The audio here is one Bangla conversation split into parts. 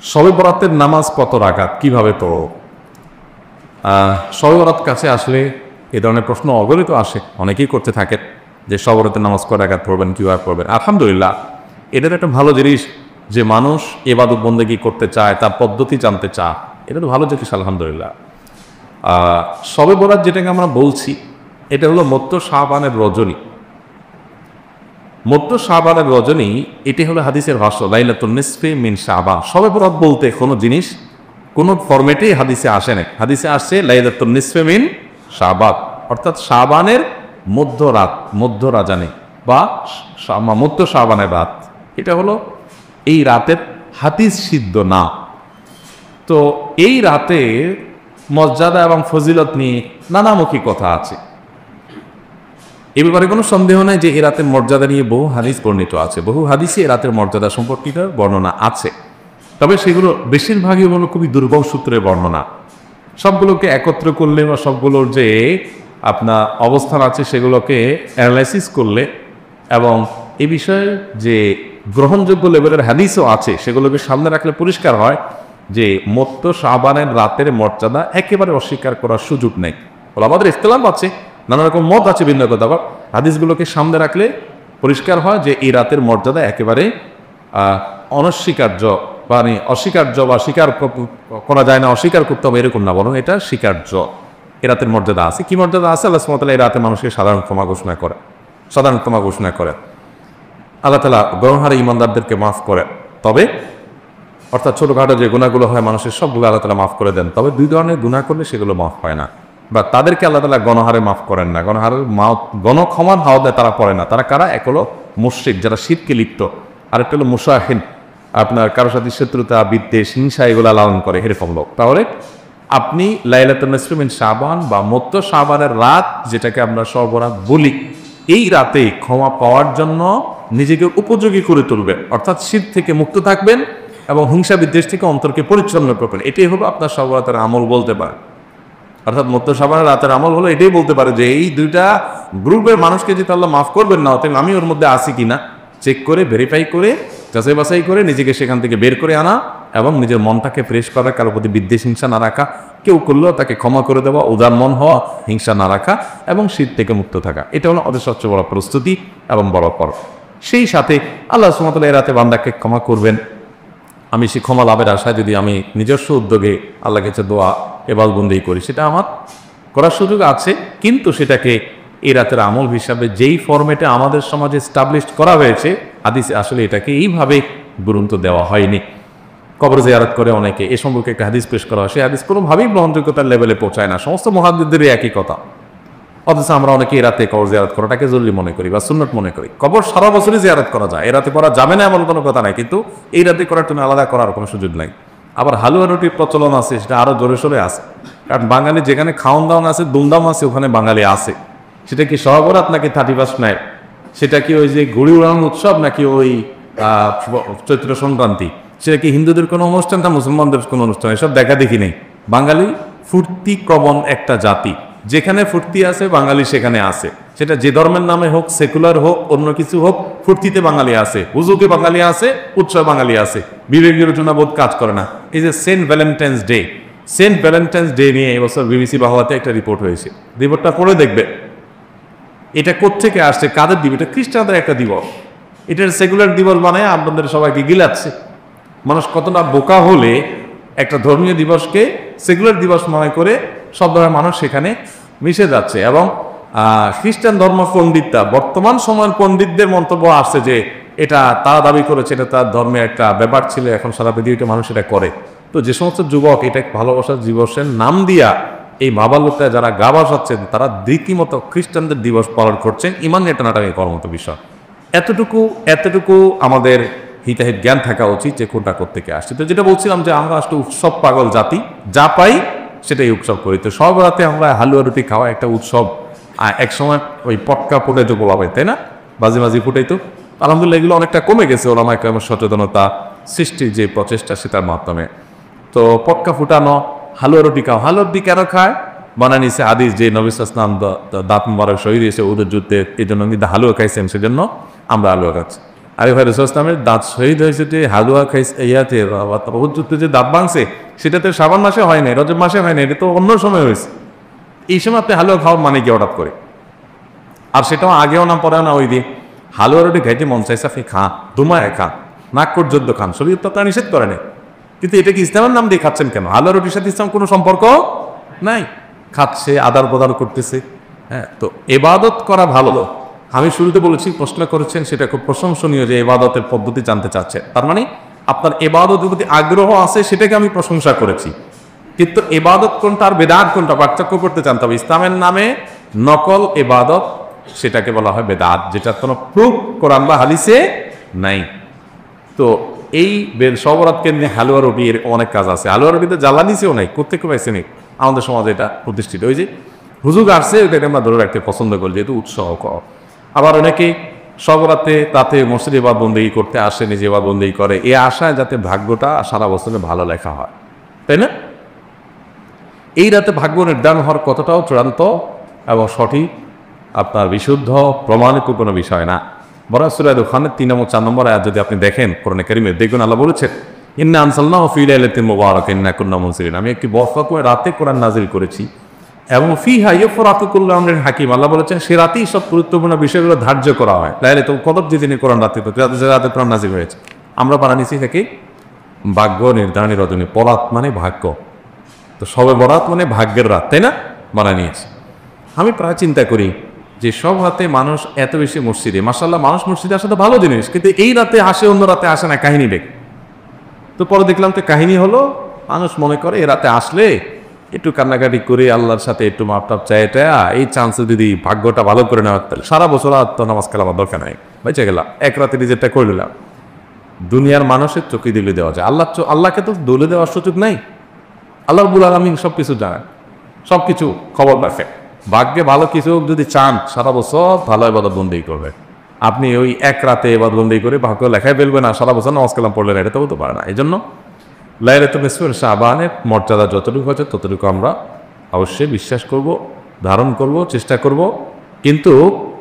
শবে বরাতের নামাজ কত রাকাত, কিভাবে পড়ো? শবে বরাত কাছে আসলে এ ধরনের প্রশ্ন অগণিত আসে, অনেকেই করতে থাকেন যে শবে বরাতের নামাজ কয় রাকাত পড়বেন, কীভাবে পড়বেন। আলহামদুলিল্লাহ, এটার একটা ভালো জিনিস যে মানুষ ইবাদত বন্দেগী করতে চায়, তার পদ্ধতি জানতে চায়, এটা তো ভালো জিনিস আলহামদুলিল্লাহ। শবে বরাত যেটাকে আমরা বলছি, এটা হলো মধ্য শাবানের রজনী। মধ্য শাবানের রজনী, এটি হলো হাদিসের ভাষ্য, লাইলাতুন নিসফি মিন শাবান। শবে বরাত বলতে কোনো জিনিস কোনো ফরম্যাটেই হাদিসে আসে না। হাদিসে আসছে লাইলাতুন নিসফি মিন শাবান, অর্থাৎ শাবানের মধ্যরাত, মধ্য রাজানে বা মধ্য শাবানের রাত। এটা হলো এই রাতের হাদিস সিদ্ধ না। তো এই রাতে মর্যাদা এবং ফজিলত নিয়ে নানামুখী কথা আছে। এ ব্যাপারে কোনো সন্দেহ নাই যে এ রাতের মর্যাদা নিয়ে বহু হাদিস বর্ণিত আছে, বহু হাদিসে এ রাতের মর্যাদা সম্পর্কিত বর্ণনা আছে। তবে সেগুলো বেশিরভাগই হলো খুবই দুর্বল সূত্রের বর্ণনা। সবগুলোকে একত্র করলে বা সবগুলোর যে আপনার অবস্থান আছে সেগুলোকে অ্যানালাইসিস করলে এবং এ বিষয়ে যে গ্রহণযোগ্য লেভেলের হাদিসও আছে সেগুলোকে সামনে রাখলে পরিষ্কার হয় যে মধ্য শাবানের রাতের মর্যাদা একেবারে অস্বীকার করার সুযোগ নেই। বলে আমাদের ইখতিলাফ আছে, নানা রকম মত আছে, ভিন্ন কথা। আবার হাদিসগুলোকে সামনে রাখলে পরিষ্কার হয় যে এই রাতের মর্যাদা একেবারে অনস্বীকার্য, মানে অস্বীকার্য বা স্বীকার করা যায় না, অস্বীকার করতে হবে এরকম না, বরং এটা স্বীকার্য। এ রাতের মর্যাদা আছে। কি মর্যাদা আছে? আল্লাহ সুবহানাহু ওয়া তাআলা এই রাতে মানুষকে সাধারণ ক্ষমা ঘোষণা করে, সাধারণ ক্ষমা ঘোষণা করেন। আল্লাহ তাআলা গণহারে ইমানদারদেরকে মাফ করেন। তবে অর্থাৎ ছোটোখাটো যে গুনাহগুলো হয় মানুষের সবগুলো আল্লাহ তাআলা মাফ করে দেন। তবে দুই ধরনের গুনাহ করলে সেগুলো মাফ হয় না, বা তাদেরকে আল্লাহ তাআলা গণহারে মাফ করেন না। গণহারের গণক্ষমার হাওদায় তারা পড়ে না। তারা কারা? এক হলো মুশরিক, যারা শিরকে লিপ্ত, আরেকটা হলো মুশাহিন, আপনার কারোর সাথে শত্রুতা, বিদ্বেষ, হিংসা এগুলো লালন করে, এরকম লোক। তাহলে আপনি লাইলাতুন নিসফি মিন শাবান বা মধ্য শাবানের রাত, যেটাকে আমরা শবে বরাত বলি, এই রাতে ক্ষমা পাওয়ার জন্য নিজেকে উপযোগী করে তুলবেন, অর্থাৎ শিরক থেকে মুক্ত থাকবেন এবং হিংসা বিদ্বেষ থেকে অন্তরকে পরিচ্ছন্ন করবেন। এটাই হলো আপনার শবে বরাতের আমল বলতে পারে। অর্থাৎ মধ্য শাবানের রাতের আমল হলো এটাই বলতে পারে যে এই দুইটা গ্রুপের মানুষকে যদি আল্লাহ মাফ করবেন না, তাহলে আমি ওর মধ্যে আসি কিনা চেক করে, ভেরিফাই করে, যাচাই বাছাই করে নিজেকে সেখান থেকে বের করে আনা এবং নিজের মনটাকে ফ্রেশ করা, কারোর প্রতি বিদ্বেষ হিংসা না রাখা, কেউ করলেও তাকে ক্ষমা করে দেওয়া, উদার মন হওয়া, হিংসা না রাখা এবং শীত থেকে মুক্ত থাকা। এটা হলো আমাদের সবচেয়ে বড় প্রস্তুতি এবং বড় পর্ব। সেই সাথে আল্লাহ সুবহানাহু ওয়া তাআলা এই রাতে বান্দাকে ক্ষমা করবেন। আমি সেই ক্ষমা লাভের আশায় যদি আমি নিজস্ব উদ্যোগে আল্লাহর কাছে দোয়া ইবাদত বন্দেগী করি, সেটা আমার করার সুযোগ আছে, কিন্তু সেটাকে এই রাতের আমল হিসাবে যেই ফরম্যাটে আমাদের সমাজে এস্টাবলিশড করা হয়েছে হাদিসে আসলে এটাকে এইভাবে গুরুত্ব দেওয়া হয়নি। কবর জিয়ারত করে অনেকে, এ সম্পর্কে একটা হাদিস পেশ করা হয়, সেই হাদিস কোনোভাবেই গ্রহণযোগ্যতার লেভেলে পৌঁছায় না। সমস্ত মুহাদ্দিসদেরই একই কথা, অথচ আমরা অনেকে এই রাতে কবর জিয়ারত করাটাকে জরুরি মনে করি বা সুন্নত মনে করি। কবর সারা বছরই জিয়ারত করা যায়, এ রাতে করা যাবে না এমন কোনো কথা নাই, কিন্তু এই রাতে করার জন্য আলাদা করার কোনো সুযোগ নাই। আবার হালুয়া রুটির প্রচলন আছে, সেটা আরও জোরে সোরে আছে, কারণ বাঙালি যেখানে খাওয়ান দাওয়ান আছে, দুমদাম আছে, ওখানে বাঙালি আছে। সেটা কি শবে বরাত নাকি 31 নাইট? সেটা কি ওই যে ঘুড়ি উড়ানোর উৎসব নাকি ওই চৈত্র সংক্রান্তি? সেটা কি হিন্দুদের কোনো অনুষ্ঠান না মুসলমানদের কোনো অনুষ্ঠান? এসব দেখা দেখি নেই। বাঙালি ফুর্তি প্রবণ একটা জাতি, যেখানে ফুর্তি আছে বাঙালি সেখানে আছে। সেটা যে ধর্মের নামে হোক, সেকুলার হোক, অন্য কিছু হোক, ফুর্তিতে বাঙালি আছে, হুজুকে বাঙালি আছে, উৎসব বাঙালি আছে, বিবেক বিবেচনা বোধ কাজ করে না। এই যে Saint Valentine's Day, Saint Valentine's Day নিয়ে এবছর বিবিসি বাংলাতে একটা রিপোর্ট হয়েছে, রিপোর্টটা পড়ে দেখবে। এটা কোত্থেকে আসছে, কাদের দিবস? এটা খ্রিস্টানদের একটা দিবস। এটার সেকুলার দিবস বানায় আপনাদের সবাইকে গিলাচ্ছে। মানুষ কতটা বোকা হলে একটা ধর্মীয় দিবসকে সেকুলার দিবস মনে করে সব ধরনের মানুষ সেখানে মিশে যাচ্ছে। এবং খ্রিস্টান ধর্ম পণ্ডিতরা, বর্তমান সময়ের পণ্ডিতদের মন্তব্য আসছে যে এটা তারা দাবি করেছে এটা তার ধর্মের একটা ব্যাপার ছিল, এখন সারা পৃথিবীতে মানুষ এটা করে। তো যে সমস্ত যুবক এটা ভালোবাসার দিবসের নাম দিয়া এই বাবালোকটা যারা গা ভাসাচ্ছেন, তারা রীতিমতো খ্রিস্টানদের দিবস পালন করছেন। ইমান এটা নাটাকে করার মতো বিষয়। এতটুকু আমাদের হিতাহিত জ্ঞান থাকা উচিত যে কোনটা কোত্থেকে আসছে। তো যেটা বলছিলাম যে আমরা আসলে উৎসব পাগল জাতি, যা পাই সেটাই উৎসব করি। তো সব রাতে আমরা হালুয়া রুটি খাওয়া একটা উৎসব। এক সময় ওই পটকা ফুটাইতো বলা হয়, তাই না? বাজি ফুটাইতো। আলহামদুলিল্লাহ এগুলো অনেকটা কমে গেছে ওলামায়ে কেরামের সচেতনতা সৃষ্টির যে প্রচেষ্টা সেটার মাধ্যমে। তো পটকা ফুটানো, হালুয়া রুটি খাওয়া। হালুয়া রুটি কেন খায়? বানায় নিছে হাদিস যে নবী সাল্লাল্লাহু আলাইহি ওয়াসাল্লাম দাঁত মুবারক শহীদ হয়েছে উহুদের যুদ্ধে, এই জন্য হালুয়া খাইছেন, সেজন্য আমরা হালুয়া খাচ্ছি। আরে ভাই রাসূল ইসলামের দাঁত শহীদ হয়েছে যে হালুয়া খাইছে ইয়াতে বহুত যুদ্ধে যে দাঁত ভাঙছে সেটা তো শ্রাবণ মাসে হয় নাই, রজব মাসে হয় নাই, এটা তো অন্য সময় হয়েছে। এই সময় আপনি হালুয়া খাওয়ার মানে কি হঠাৎ করে? আর সেটাও আগেও না পরেও না, ওই দিয়ে হালুয়া রুটি খাইতে মন চাইছে আপনি খান, দুমায় খান, নাক পর্যন্ত খান, শরীর তো তা নিষেধ করে নাই। কিন্তু এটা কি ইসলামের নাম দিয়ে খাচ্ছেন কেন? হালুয়া রুটির সাথে ইসলাম কোনো সম্পর্ক নাই, খাচ্ছে আদার প্রদান করতেছে। হ্যাঁ, তো এবাদত করা ভালো। আমি শুরুতে বলেছি, প্রশ্ন করেছেন, সেটা খুব প্রশংসনীয় যে এবাদতের পদ্ধতি জানতে চাচ্ছেন। তার মানে আপনার এবাদতের প্রতি আগ্রহ আছে, সেটাকে আমি প্রশংসা করেছি। কিন্তু এবাদত কোনটা আর বেদাত কোনটা পার্থক্য করতে জানতে হবে। ইসলামের নামে নকল এবাদত সেটাকে বলা হয় বেদাত, যেটার কোনো প্রুফ কোরআন বা হাদিসে নাই। তো এই সবরাতকে নিয়ে হালুয়া রুটি এর অনেক কাজ আছে। হালুয়া রুটিতে জ্বালানিছেও নাই, কোথেকে পাইছে নেই, আমাদের সমাজে এটা প্রতিষ্ঠিত। ওই যে হুজুগ আসছে, ওইটাকে আমরা ধরে রাখতে পছন্দ করি, যেহেতু উৎসাহ কর। আবার অনেকে সবরাতে তাতে মসজিদে ইবাদত বন্দেগী করতে আসে, নিজে ইবাদত বন্দেগী করে, এ আশায় যাতে ভাগ্যটা সারা বছরে ভালো লেখা হয়, তাই না? এই রাতে ভাগ্য নির্ধারণ হওয়ার কতটাও চূড়ান্ত এবং সঠিক, আপনার বিশুদ্ধ প্রমাণিত কোনো বিষয় না। বড় সূরা দুখানের 3 এবং 4 নম্বর আয়াত যদি আপনি দেখেন কোরআনে কারীমে, দেখবেন আল্লাহ বলেছেন, ইন্না আনজালনাহু ফী লাইলাতিন মুবারাকাতিন ইন্না কুন্না মুনজিরিন। আমি একটি বরকতময় রাতে কোরআন নাজিল করেছি এবং ফিহা ইউফরাকু কুল্লু আমরিন হাকিম। আল্লাহ বলেছেন সে রাতেই সব গুরুত্বপূর্ণ বিষয়গুলো ধার্য করা হয়। লাইলাতুল কদর যেদিনে কোরআন রাতে কোরআন নাজিল হয়েছে, আমরা বানানিছি থেকে ভাগ্য নির্ধারণের রজনী। পরাত মানে ভাগ্য, তো সবে বরাত মানে ভাগ্যের রাত, তাই না? বানায় নিয়েছে। আমি প্রায় চিন্তা করি যে সব রাতে মানুষ এত বেশি মসজিদে, মাশাআল্লাহ মানুষ মসজিদে আসা তো ভালো জিনিস, কিন্তু এই রাতে আসে, অন্য রাতে আসে না, কাহিনী দেখ। তো পরে দেখলাম তো কাহিনী হলো, মানুষ মনে করে এ রাতে আসলে একটু কান্নাকাটি করে আল্লাহর সাথে একটু মাপটাপ চাইটা, এই চান্সে যদি ভাগ্যটা ভালো করে নেওয়া, তাহলে সারা বছর আর তো নামাজ কালামার দরকার নাই, বেঁচে গেলাম, এক রাতে নিজেরটা করে নিলাম। দুনিয়ার মানুষের চোখে দিলে দেওয়া যায়, আল্লাহকে তো দলে দেওয়ার সুযোগ নাই। আল্লাহ রাব্বুল আলামিন সব কিছু জানেন, সব কিছু খবর রাখেন। ভাগ্যে ভালো কিছু যদি চান, সারা বছর ভালো ইবাদত বন্দেগী করবে। আপনি ওই এক রাতে ইবাদত বন্দেগী করে ভাগ্য লেখায় ফেলবেন আর সারা বছর নামাজ কালাম পড়লেন, এটা তো হতে পারে না। এই জন্য লাইলাতুল নিসফ শাবানের মর্যাদা যতটুকু আছে ততটুকু আমরা অবশ্যই বিশ্বাস করব, ধারণ করব, চেষ্টা করব। কিন্তু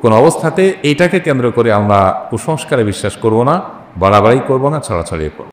কোন অবস্থাতে এইটাকে কেন্দ্র করে আমরা কুসংস্কারে বিশ্বাস করব না, বাড়াবাড়ি করব না, ছড়াছড়ি করব।